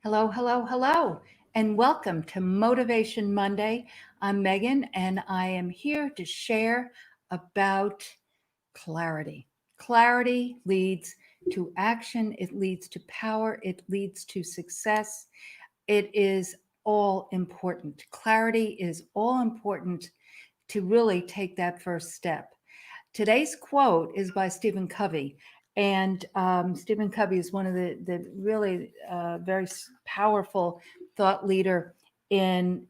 Hello, hello, hello, and welcome to Motivation Monday. I'm Megan, and I am here to share about clarity. Clarity leads to action, it leads to power, it leads to success. It is all important. Clarity is all important to really take that first step. Today's quote is by Stephen Covey. And Stephen Covey is one of the really very powerful thought leader in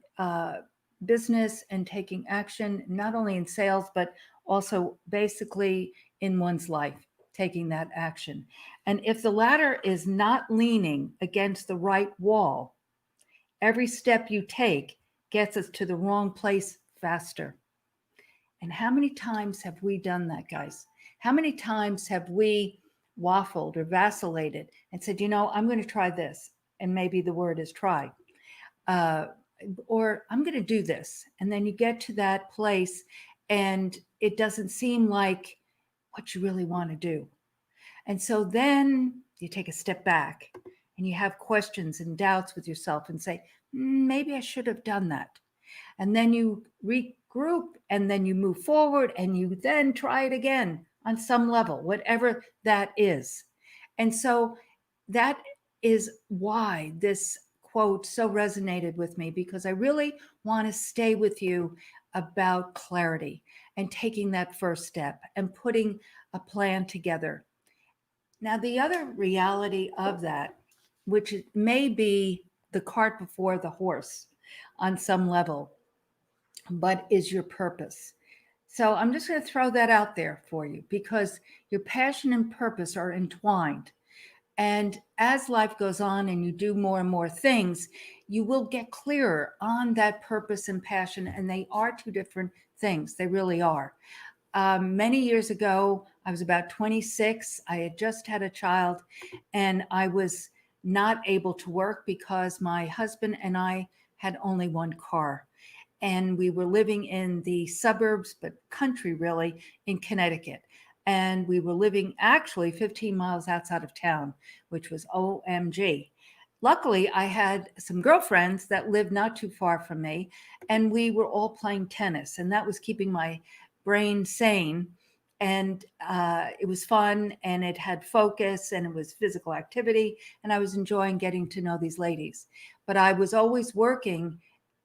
business and taking action, not only in sales, but also basically in one's life, taking that action. And if the ladder is not leaning against the right wall, every step you take gets us to the wrong place faster. And how many times have we done that, guys? How many times have we waffled or vacillated and said, I'm going to try this? And maybe the word is try. Uh, or I'm going to do this. And then you get to that place and it doesn't seem like what you really want to do. And so then you take a step back and you have questions and doubts with yourself and say, maybe I should have done that. And then you regroup and then you move forward and you then try it again on some level, whatever that is. And so that is why this quote so resonated with me, because I really want to stay with you about clarity and taking that first step and putting a plan together. Now, the other reality of that, which may be the cart before the horse on some level, but is your purpose. So I'm just going to throw that out there for you because your passion and purpose are entwined. And as life goes on and you do more and more things, you will get clearer on that purpose and passion. And they are two different things. They really are. Many years ago, I was about 26. I had just had a child and I was not able to work because my husband and I had only one car. And we were living in the suburbs, but country really, in Connecticut. And we were living actually 15 miles outside of town, which was OMG. Luckily, I had some girlfriends that lived not too far from me, and we were all playing tennis, and that was keeping my brain sane. And it was fun, and it had focus, and it was physical activity, and I was enjoying getting to know these ladies. But I was always working,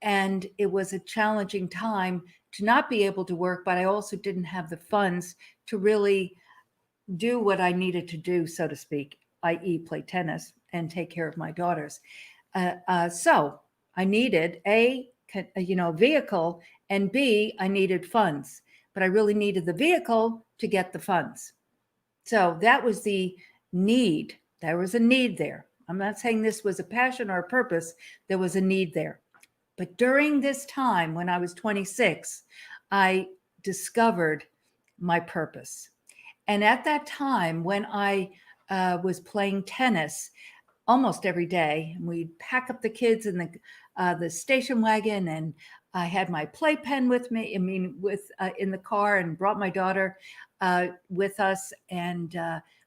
and it was a challenging time to not be able to work, but I also didn't have the funds to really do what I needed to do, so to speak, i.e., play tennis and take care of my daughters. So I needed a vehicle, and B, I needed funds, but I really needed the vehicle to get the funds. So that was the need. There was a need there. I'm not saying this was a passion or a purpose. There was a need there. But during this time, when I was 26, I discovered my purpose. And at that time, when I was playing tennis almost every day, and we'd pack up the kids in the station wagon, and I had my playpen with me. In the car, and brought my daughter with us, and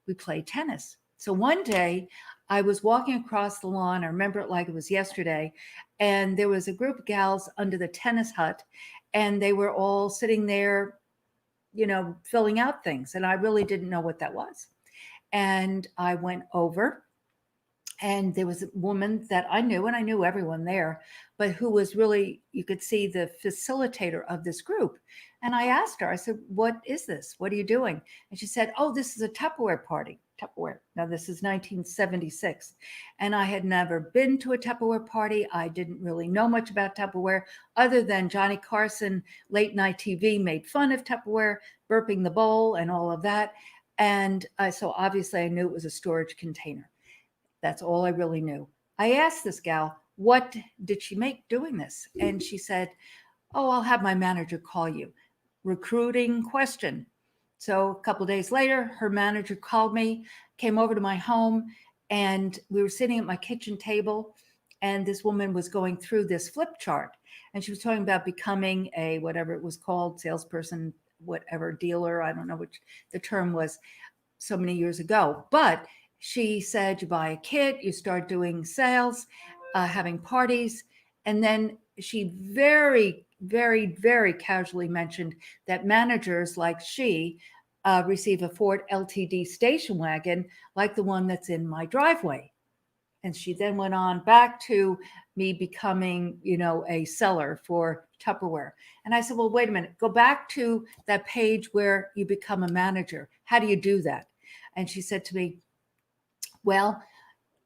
we played tennis. So one day, I was walking across the lawn. I remember it like it was yesterday, and there was a group of gals under the tennis hut, and they were all sitting there, filling out things, and I really didn't know what that was. And I went over, and there was a woman that I knew, and I knew everyone there, but who was really, you could see, the facilitator of this group. And I asked her, I said, what is this? What are you doing? And she said, oh, this is a Tupperware party. Tupperware. Now, this is 1976. And I had never been to a Tupperware party. I didn't really know much about Tupperware other than Johnny Carson, late night TV, made fun of Tupperware, burping the bowl and all of that. And so obviously I knew it was a storage container. That's all I really knew. I asked this gal, what did she make doing this? And she said, oh, I'll have my manager call you. Recruiting question. So a couple of days later, her manager called me, came over to my home, and we were sitting at my kitchen table, and this woman was going through this flip chart, and she was talking about becoming a, whatever it was called, salesperson, whatever, dealer, I don't know which the term was, so many years ago. But she said you buy a kit, you start doing sales, having parties. And then she very, very, very casually mentioned that managers like she receive a Ford LTD station wagon like the one that's in my driveway. And she then went on back to me becoming, a seller for Tupperware. And I said, well, wait a minute, go back to that page where you become a manager. How do you do that? And she said to me, well,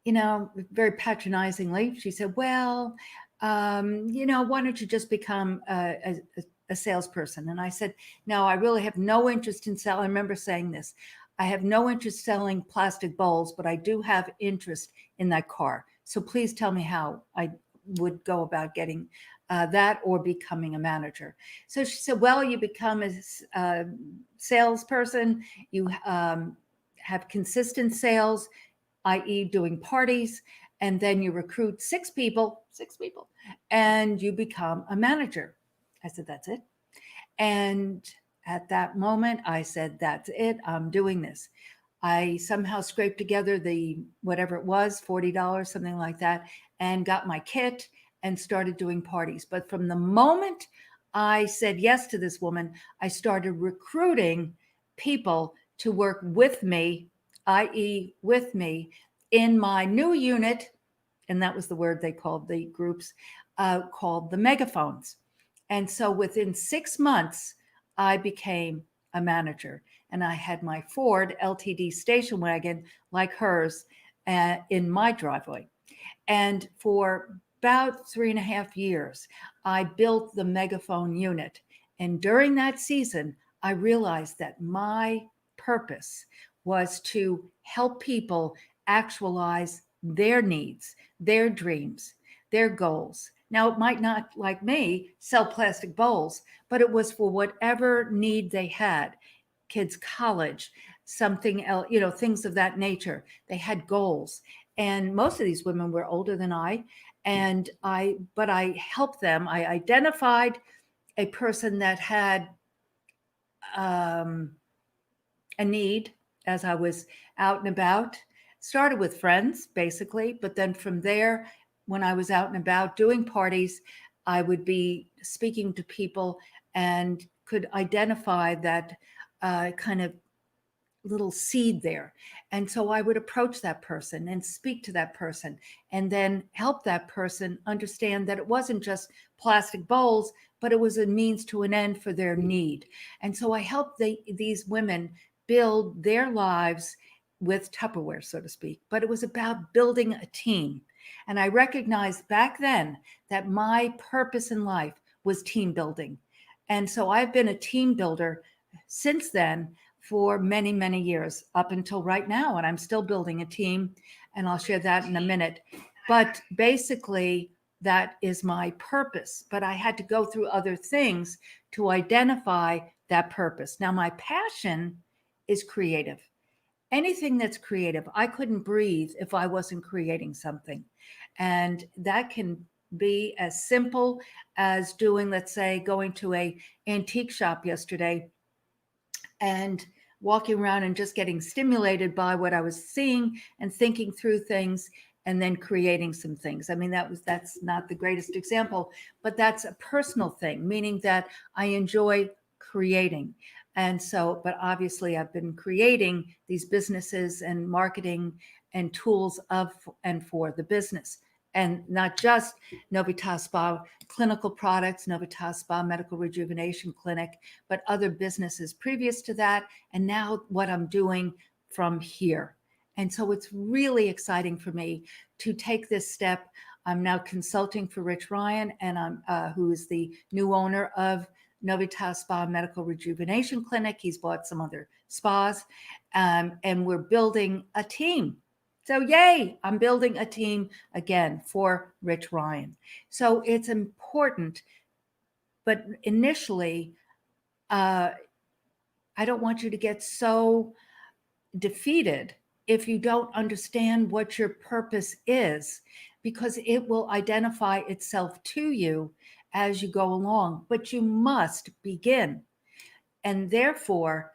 very patronizingly, she said, well, why don't you just become a salesperson? And I said, no, I really have no interest in selling. I remember saying this. I have no interest selling plastic bowls, but I do have interest in that car. So please tell me how I would go about getting that or becoming a manager. So she said, well, you become a salesperson. You have consistent sales, i.e. doing parties, and then you recruit six people, and you become a manager. I said, that's it. And at that moment, I said, that's it. I'm doing this. I somehow scraped together the whatever it was, $40, something like that, and got my kit and started doing parties. But from the moment I said yes to this woman, I started recruiting people to work with me, i.e., with me in my new unit. And that was the word they called the groups, called the megaphones. And so within 6 months, I became a manager, and I had my Ford LTD station wagon like hers in my driveway. And for about 3.5 years, I built the megaphone unit. And during that season, I realized that my purpose was to help people actualize their needs, their dreams, their goals. Now, it might not, like me, sell plastic bowls, but it was for whatever need they had. Kids' college, something else, things of that nature. They had goals. And most of these women were older than I. But I helped them. I identified a person that had a need as I was out and about. Started with friends, basically, but then from there, when I was out and about doing parties, I would be speaking to people and could identify that kind of little seed there. And so I would approach that person and speak to that person and then help that person understand that it wasn't just plastic bowls, but it was a means to an end for their need. And so I helped these women build their lives with Tupperware, so to speak. But it was about building a team. And I recognized back then that my purpose in life was team building. And so I've been a team builder since then for many, many years, up until right now. And I'm still building a team, and I'll share that in a minute. But basically, that is my purpose. But I had to go through other things to identify that purpose. Now, my passion is creative. Anything that's creative. I couldn't breathe if I wasn't creating something. And that can be as simple as doing, let's say, going to a antique shop yesterday and walking around and just getting stimulated by what I was seeing and thinking through things and then creating some things. I mean, that's not the greatest example, but that's a personal thing, meaning that I enjoy creating. And so, but obviously I've been creating these businesses and marketing and tools of and for the business. And not just Novitas Spa clinical products, Novitas Spa Medical Rejuvenation Clinic, but other businesses previous to that. And now what I'm doing from here. And so it's really exciting for me to take this step. I'm now consulting for Rich Ryan, and I'm who is the new owner of Novitas Spa Medical Rejuvenation Clinic. He's bought some other spas, and we're building a team. So yay, I'm building a team again for Rich Ryan. So it's important, but initially, I don't want you to get so defeated if you don't understand what your purpose is, because it will identify itself to you as you go along, but you must begin. And therefore,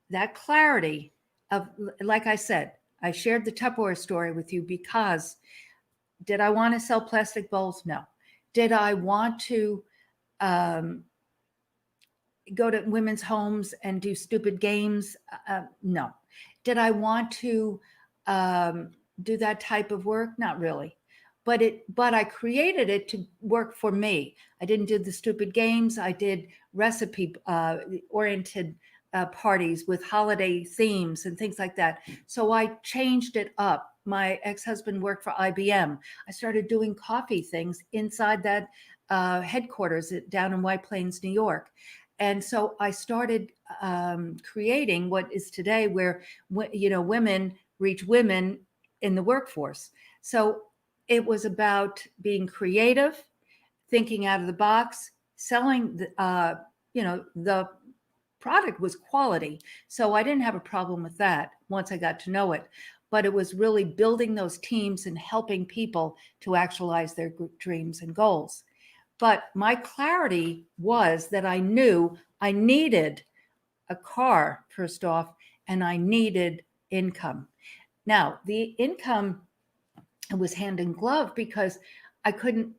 that clarity of, like I said, I shared the Tupperware story with you because did I want to sell plastic bowls? No. Did I want to um, go to women's homes and do stupid games? No. Did I want to do that type of work? Not really. But I created it to work for me. I didn't do the stupid games. I did recipe oriented parties with holiday themes and things like that. So I changed it up. My ex-husband worked for IBM. I started doing coffee things inside that headquarters down in White Plains, New York. And so I started creating what is today where, women reach women in the workforce. So it was about being creative, thinking out of the box, selling the product was quality. So I didn't have a problem with that once I got to know it. But it was really building those teams and helping people to actualize their dreams and goals. But my clarity was that I knew I needed a car, first off, and I needed income. Now, the income was hand in glove because I couldn't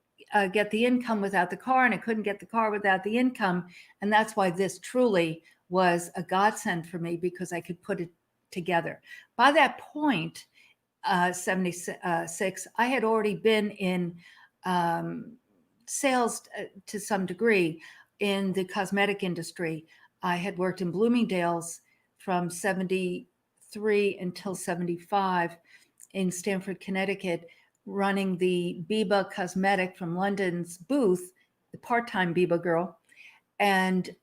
get the income without the car, and I couldn't get the car without the income. And that's why this truly was a godsend for me, because I could put it together. By that point, 76, I had already been in sales to some degree in the cosmetic industry. I had worked in Bloomingdale's from 73 until 75 in Stamford, Connecticut, running the Biba cosmetic from London's booth, the part-time Biba girl. And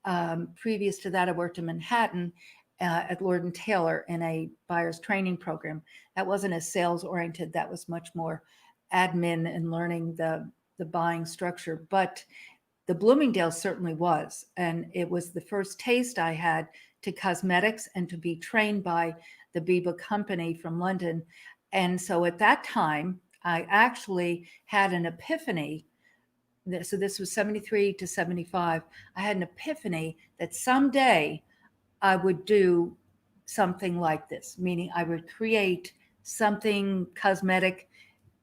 previous to that, I worked in Manhattan at Lord & Taylor in a buyer's training program. That wasn't as sales oriented. That was much more admin and learning the buying structure. But the Bloomingdale's certainly was. And it was the first taste I had to cosmetics and to be trained by the Biba company from London. And so at that time, I actually had an epiphany. So this was 73 to 75. I had an epiphany that someday I would do something like this, meaning I would create something cosmetic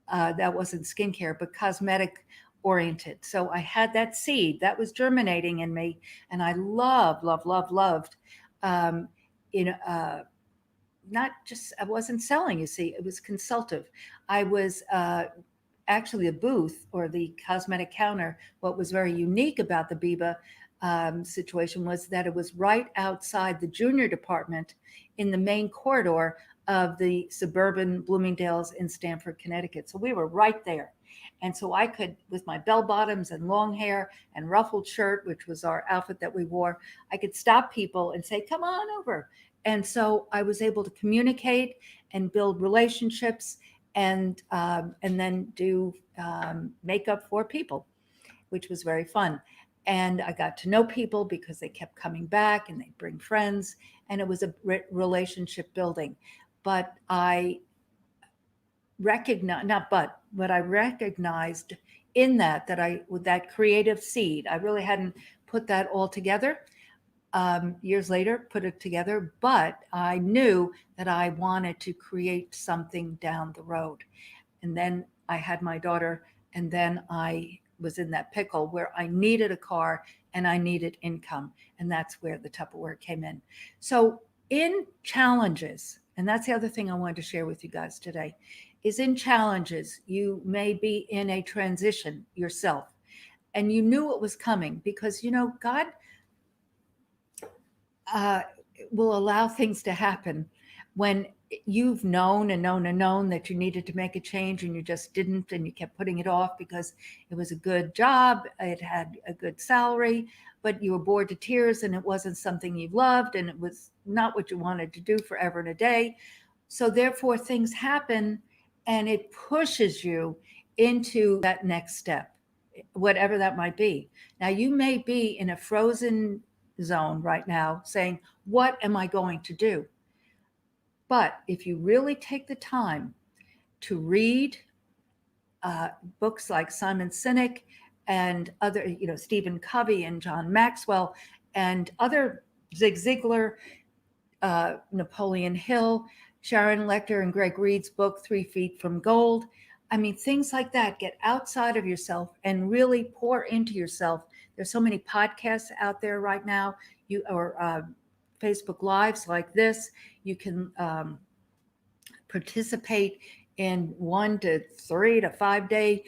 that wasn't skincare, but cosmetic oriented. So I had that seed that was germinating in me, and I loved, um, not just, I wasn't selling, you see, it was consultative. I was actually a booth or the cosmetic counter. What was very unique about the Biba situation was that it was right outside the junior department in the main corridor of the suburban Bloomingdale's in Stamford, Connecticut. So we were right there. And so I could, with my bell bottoms and long hair and ruffled shirt, which was our outfit that we wore, I could stop people and say, come on over. And so I was able to communicate and build relationships and then do makeup for people, which was very fun. And I got to know people because they kept coming back and they'd bring friends, and it was a relationship building. But I recognized, not but I recognized in that with that creative seed, I really hadn't put that all together. Years later, put it together, but I knew that I wanted to create something down the road. And then I had my daughter, and then I was in that pickle where I needed a car and I needed income. And that's where the Tupperware came in. So in challenges, and that's the other thing I wanted to share with you guys today, is in challenges, you may be in a transition yourself, and you knew it was coming because, God will allow things to happen when you've known that you needed to make a change and you just didn't, and you kept putting it off because it was a good job, it had a good salary, but you were bored to tears and it wasn't something you loved and it was not what you wanted to do forever and a day. So therefore things happen and it pushes you into that next step, whatever that might be. Now you may be in a frozen zone right now saying, what am I going to do? But if you really take the time to read books like Simon Sinek and other, Stephen Covey and John Maxwell and other, Zig Ziglar, Napoleon Hill, Sharon Lecter and Greg Reed's book, 3 Feet from Gold. I mean, things like that. Get outside of yourself and really pour into yourself. There's so many podcasts out there right now. Or Facebook Lives like this. You can participate in 1 to 3 to 5 day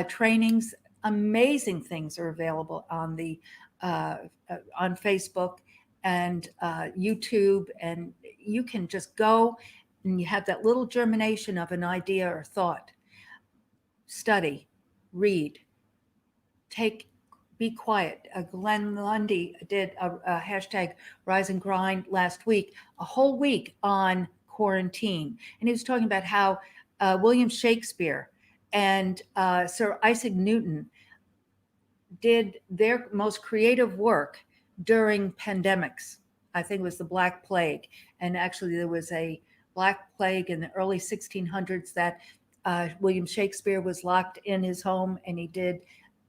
trainings. Amazing things are available on Facebook and YouTube, and you can just go and you have that little germination of an idea or thought. Study, read, be quiet. Glenn Lundy did a hashtag Rise and Grind last week, a whole week on quarantine. And he was talking about how William Shakespeare and Sir Isaac Newton did their most creative work during pandemics. I think it was the Black Plague. And actually, there was a Black Plague in the early 1600s that William Shakespeare was locked in his home, and he did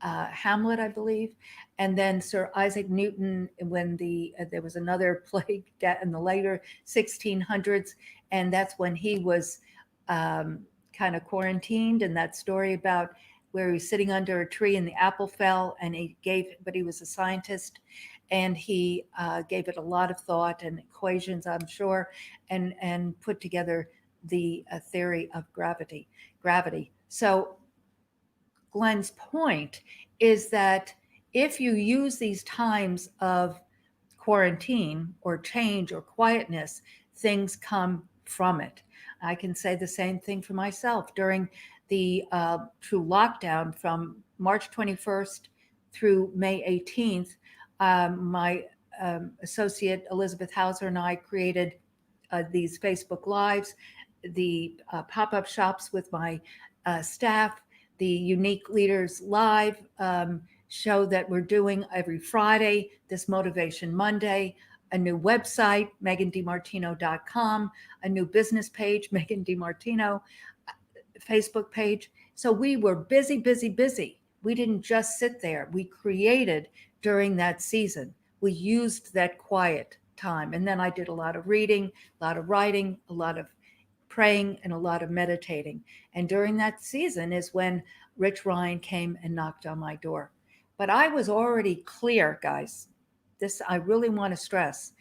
Hamlet, I believe. And then Sir Isaac Newton, when there was another plague in the later 1600s, and that's when he was kind of quarantined. And that story about where he was sitting under a tree and the apple fell, and but he was a scientist, and he gave it a lot of thought and equations, I'm sure, and put together the theory of gravity. So Glenn's point is that if you use these times of quarantine or change or quietness, things come from it. I can say the same thing for myself. During the true lockdown from March 21st through May 18th, my associate Elizabeth Hauser and I created these Facebook Lives, the pop-up shops with my staff, the Unique Leaders Live show that we're doing every Friday, this Motivation Monday, a new website, megandimartino.com, a new business page, Megan DiMartino, Facebook page. So we were busy. We didn't just sit there. We created during that season. We used that quiet time. And then I did a lot of reading, a lot of writing, a lot of praying, and a lot of meditating. And during that season is when Rich Ryan came and knocked on my door. But I was already clear, guys. This I really want to stress.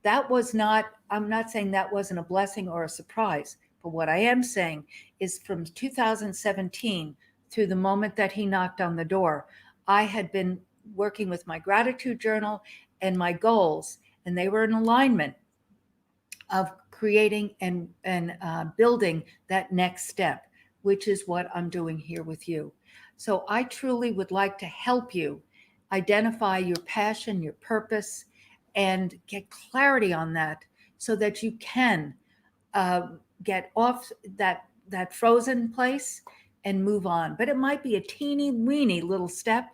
I'm not saying that wasn't a blessing or a surprise, but what I am saying is from 2017 through the moment that he knocked on the door, I had been working with my gratitude journal and my goals, and they were in alignment of creating and building that next step, which is what I'm doing here with you. So I truly would like to help you identify your passion, your purpose, and get clarity on that so that you can get off that frozen place and move on. But it might be a teeny weeny little step,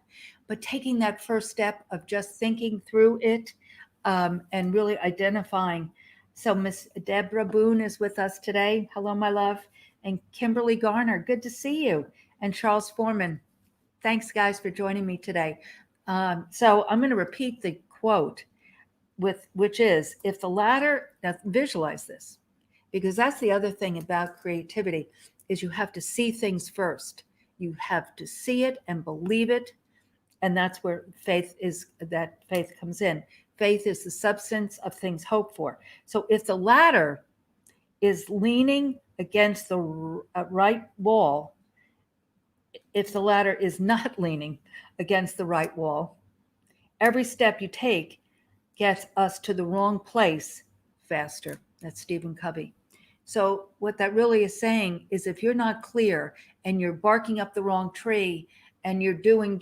but taking that first step of just thinking through it and really identifying. So Miss Deborah Boone is with us today. Hello, my love. And Kimberly Garner, good to see you. And Charles Foreman. Thanks, guys, for joining me today. So I'm going to repeat the quote, which is, if the latter, now visualize this, because that's the other thing about creativity, is you have to see things first. You have to see it and believe it. And that's where faith comes in. Faith is the substance of things hoped for. So if the latter is leaning against the right wall, if the latter is not leaning against the right wall, every step you take gets us to the wrong place faster. That's Stephen Covey. So what that really is saying is if you're not clear and you're barking up the wrong tree and you're doing,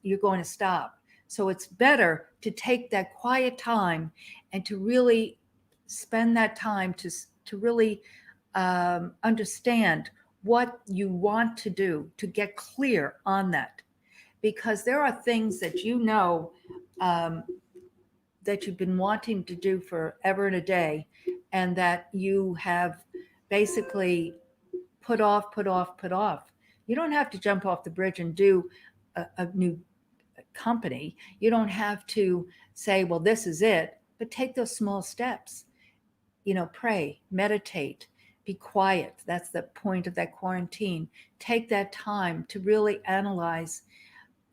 you're going to stop. So it's better to take that quiet time and to really spend that time to really understand what you want to do, to get clear on that. Because there are things that that you've been wanting to do forever and a day, and that you have basically put off. You don't have to jump off the bridge and do a new company. You don't have to say, well, this is it, but take those small steps. pray, meditate, be quiet. That's the point of that quarantine. Take that time to really analyze,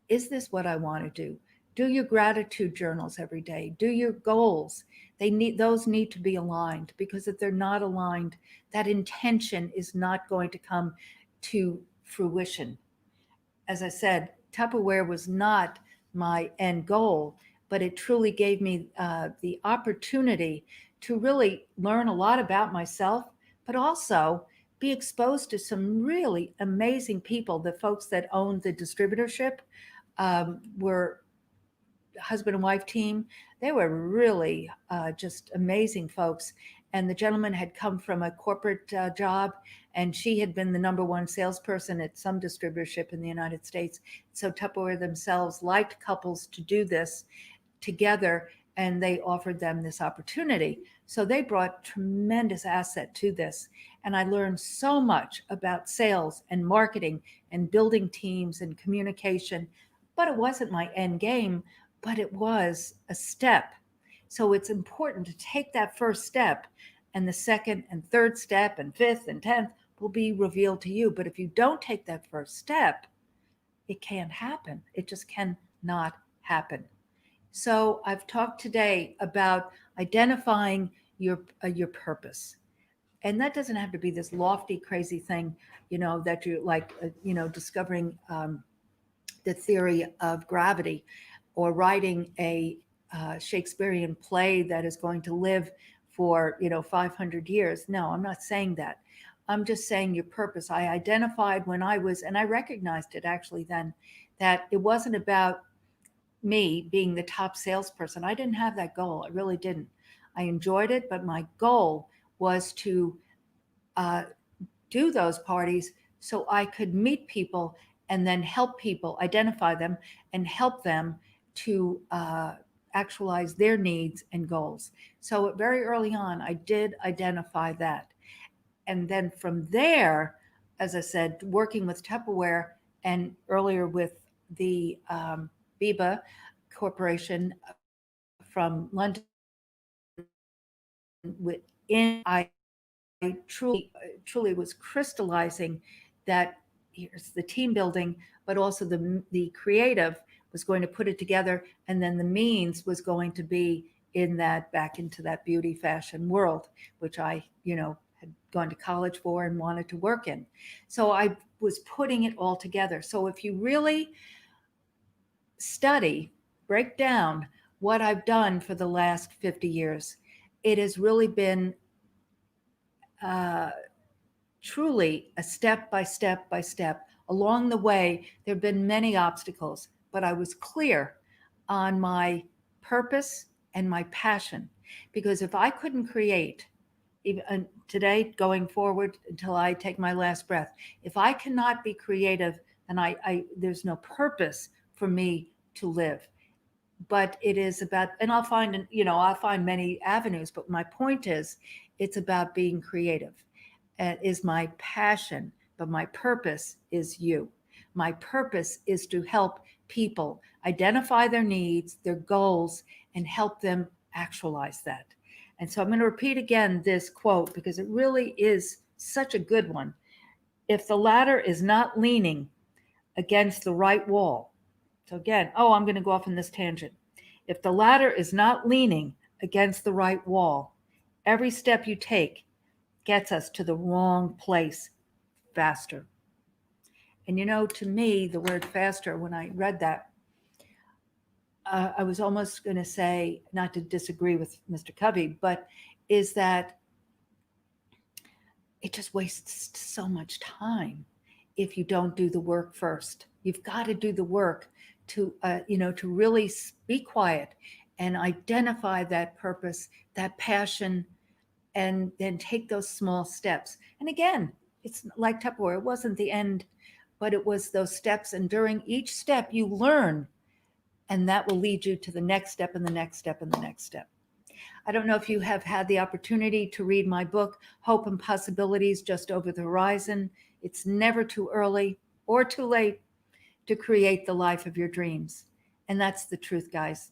is this what I want to do? Do your gratitude journals every day. Do your goals. Those need to be aligned, because if they're not aligned, that intention is not going to come to fruition. As I said, Tupperware was not my end goal, but it truly gave me the opportunity to really learn a lot about myself, but also be exposed to some really amazing people. The folks that owned the distributorship were husband and wife team. They were really just amazing folks. And the gentleman had come from a corporate job, and she had been the number one salesperson at some distributorship in the United States. So Tupperware themselves liked couples to do this together, and they offered them this opportunity. So they brought tremendous asset to this. And I learned so much about sales and marketing and building teams and communication. But it wasn't my end game, but it was a step. So it's important to take that first step, and the second and third step and fifth and 10th will be revealed to you. But if you don't take that first step, it can't happen. It just cannot happen. So I've talked today about identifying your purpose. And that doesn't have to be this lofty, crazy thing, that you like, discovering the theory of gravity, or writing a Shakespearean play that is going to live for 500 years. No, I'm not saying that. I'm just saying your purpose. I identified when I was, and I recognized it actually then, that it wasn't about me being the top salesperson. I didn't have that goal. I really didn't. I enjoyed it, but my goal was to do those parties so I could meet people and then help people, identify them, and help them to actualize their needs and goals. So very early on, I did identify that. And then from there, as I said, working with Tupperware and earlier with the Biba Corporation from London, I truly was crystallizing that here's the team building, but also the creative was going to put it together, and then the means was going to be back into that beauty fashion world, which I had gone to college for and wanted to work in. So I was putting it all together. So if you really break down what I've done for the last 50 years, it has really been truly a step by step by step. Along the way, there have been many obstacles, but I was clear on my purpose and my passion. Because if I couldn't create, even today, going forward until I take my last breath, if I cannot be creative, then there's no purpose for me to live. But it is about, and I'll find many avenues, but my point is, it's about being creative. Is my passion, but my purpose is you. My purpose is to help people identify their needs, their goals, and help them actualize that. And so I'm going to repeat again this quote, because it really is such a good one. If the ladder is not leaning against the right wall, so again, I'm going to go off on this tangent. If the ladder is not leaning against the right wall, every step you take gets us to the wrong place faster. And to me, the word faster, when I read that, I was almost going to say, not to disagree with Mr. Covey, but is that it just wastes so much time if you don't do the work first. You've got to do the work to really be quiet and identify that purpose, that passion, and then take those small steps. And again, it's like Tupperware. It wasn't the end, but it was those steps. And during each step, you learn, and that will lead you to the next step and the next step and the next step. I don't know if you have had the opportunity to read my book, Hope and Possibilities Just Over the Horizon. It's never too early or too late to create the life of your dreams. And that's the truth, guys.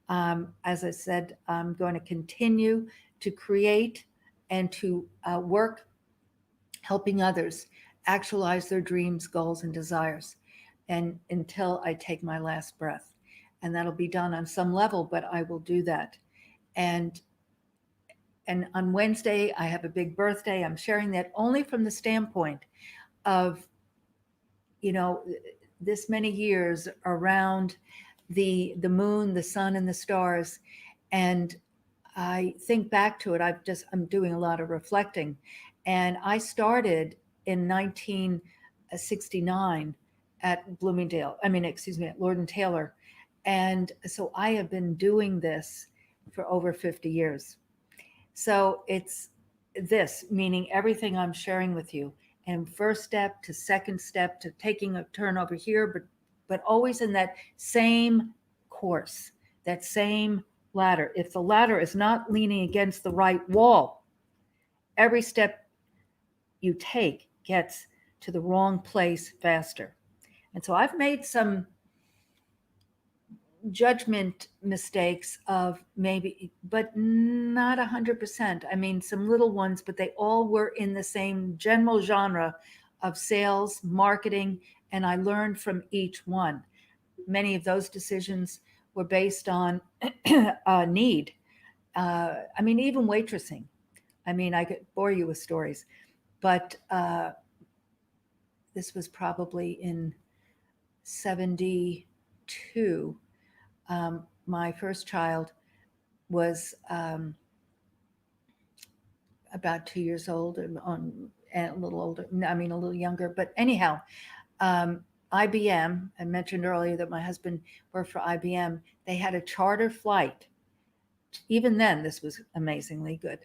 As I said, I'm going to continue to create and to work helping others actualize their dreams, goals, and desires, and until I take my last breath. And that'll be done on some level, but I will do that. And and on Wednesday, I have a big birthday. I'm sharing that only from the standpoint of, you know, this many years around the moon, the sun, and the stars. And I think back to it. I'm doing a lot of reflecting. And I started in 1969 at Bloomingdale, excuse me, at Lord and Taylor. And so I have been doing this for over 50 years. So it's this, meaning everything I'm sharing with you, and first step to second step to taking a turn over here, but always in that same course, that same ladder. If the ladder is not leaning against the right wall, every step you take gets to the wrong place faster. And so I've made some judgment mistakes of maybe, but not 100%. I mean, some little ones, but they all were in the same general genre of sales, marketing, and I learned from each one. Many of those decisions were based on need. Even waitressing. I could bore you with stories, but this was probably in 72. My first child was about 2 years old, and a little older. A little younger. But anyhow, IBM. I mentioned earlier that my husband worked for IBM. They had a charter flight. Even then, this was amazingly good.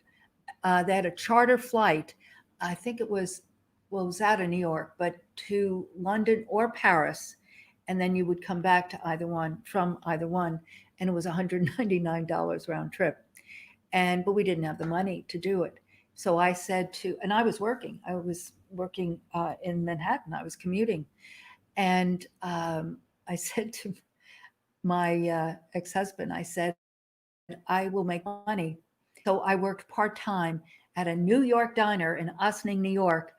They had a charter flight. I think it was out of New York, but to London or Paris, and then you would come back to either one from either one, and it was $199 round trip. But we didn't have the money to do it. So I said and I was working. In Manhattan. I was commuting, and I said to my ex-husband, I said, I will make money. So I worked part-time at a New York diner in Ossining, New York,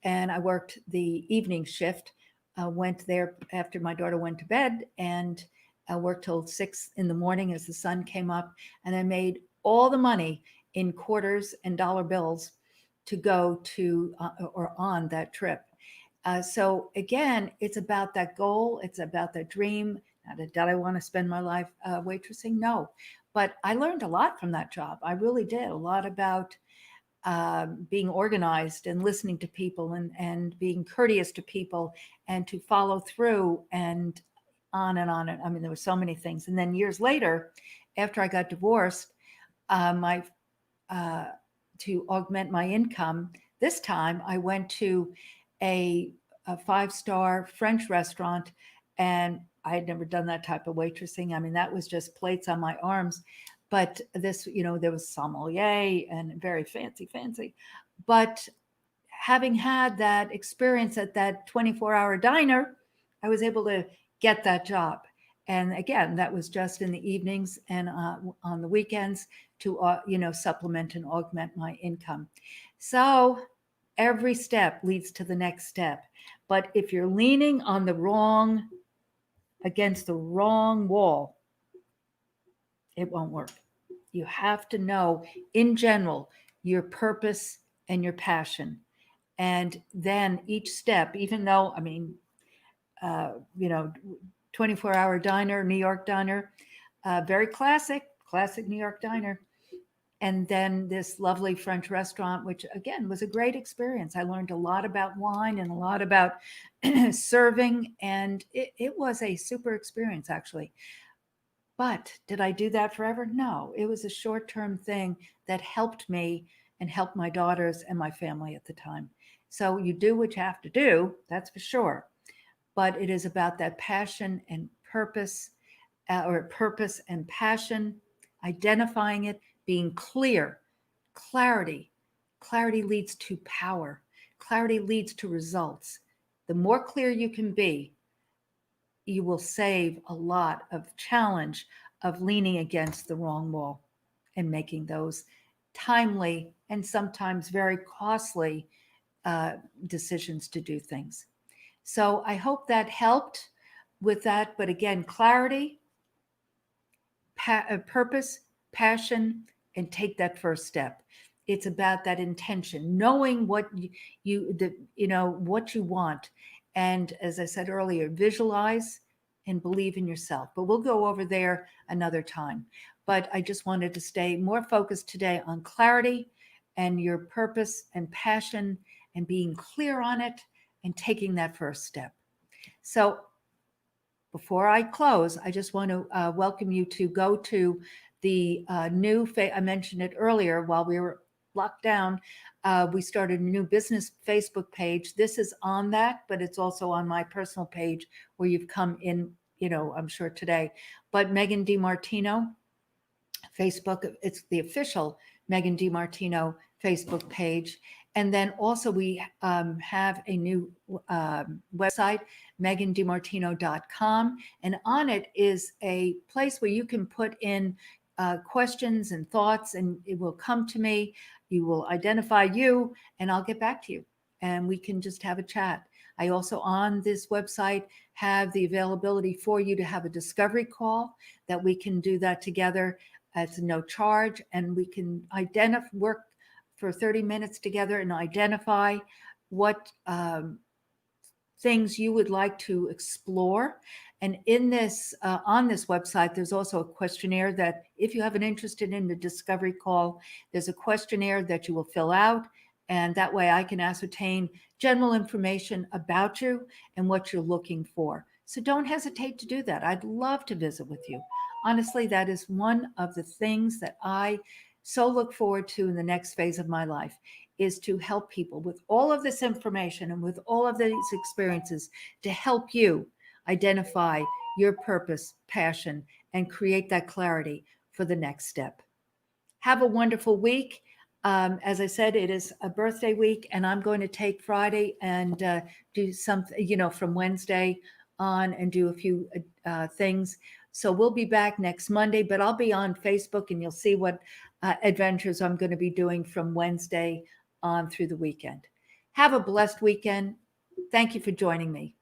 and I worked the evening shift. Went there after my daughter went to bed, and I worked till 6 in the morning as the sun came up, and I made all the money in quarters and dollar bills to go to or on that trip. So again, it's about that goal. It's about that dream. Did I want to spend my life waitressing? No, but I learned a lot from that job. I really did. A lot about being organized and listening to people and being courteous to people and to follow through and on and on. There were so many things. And then years later, after I got divorced, to augment my income, this time I went to a 5-star French restaurant, and I had never done that type of waitressing. That was just plates on my arms. But this, there was sommelier and very fancy. But having had that experience at that 24-hour diner, I was able to get that job. And again, that was just in the evenings and on the weekends to, supplement and augment my income. So every step leads to the next step. But if you're leaning on against the wrong wall, it won't work. You have to know, in general, your purpose and your passion. And then each step, even though, 24-hour diner, New York diner, very classic New York diner. And then this lovely French restaurant, which again was a great experience. I learned a lot about wine and a lot about serving, and it was a super experience, actually. But did I do that forever? No, it was a short-term thing that helped me and helped my daughters and my family at the time. So you do what you have to do, that's for sure. But it is about that passion and purpose, or purpose and passion, identifying it, being clear. Clarity leads to power. Clarity leads to results. The more clear you can be, you will save a lot of challenge of leaning against the wrong wall and making those timely, and sometimes very costly decisions to do things. So I hope that helped with that. But again, clarity, purpose, passion, and take that first step. It's about that intention, knowing what what you want, and as I said earlier, visualize and believe in yourself. But we'll go over there another time. But I just wanted to stay more focused today on clarity and your purpose and passion and being clear on it and taking that first step. So before I close, I just want to welcome you to go to the new, I mentioned it earlier while we were locked down. We started a new business Facebook page. This is on that, but it's also on my personal page where you've come in, I'm sure today. But Megan DiMartino, Facebook, it's the official Megan DiMartino Facebook page. And then also we have a new website, megandimartino.com. And on it is a place where you can put in questions and thoughts, and it will come to me. You will identify you, and I'll get back to you. And we can just have a chat. I also on this website have the availability for you to have a discovery call that we can do that together. It's no charge, and we can work for 30 minutes together and identify what things you would like to explore. And in this, on this website, there's also a questionnaire that if you have an interest in the discovery call, there's a questionnaire that you will fill out. And that way I can ascertain general information about you and what you're looking for. So don't hesitate to do that. I'd love to visit with you. Honestly, that is one of the things that I so look forward to in the next phase of my life, is to help people with all of this information and with all of these experiences to help you identify your purpose, passion, and create that clarity for the next step. Have a wonderful week. As I said, it is a birthday week, and I'm going to take Friday and do something, from Wednesday on and do a few things. So we'll be back next Monday, but I'll be on Facebook and you'll see what adventures I'm going to be doing from Wednesday on through the weekend. Have a blessed weekend. Thank you for joining me.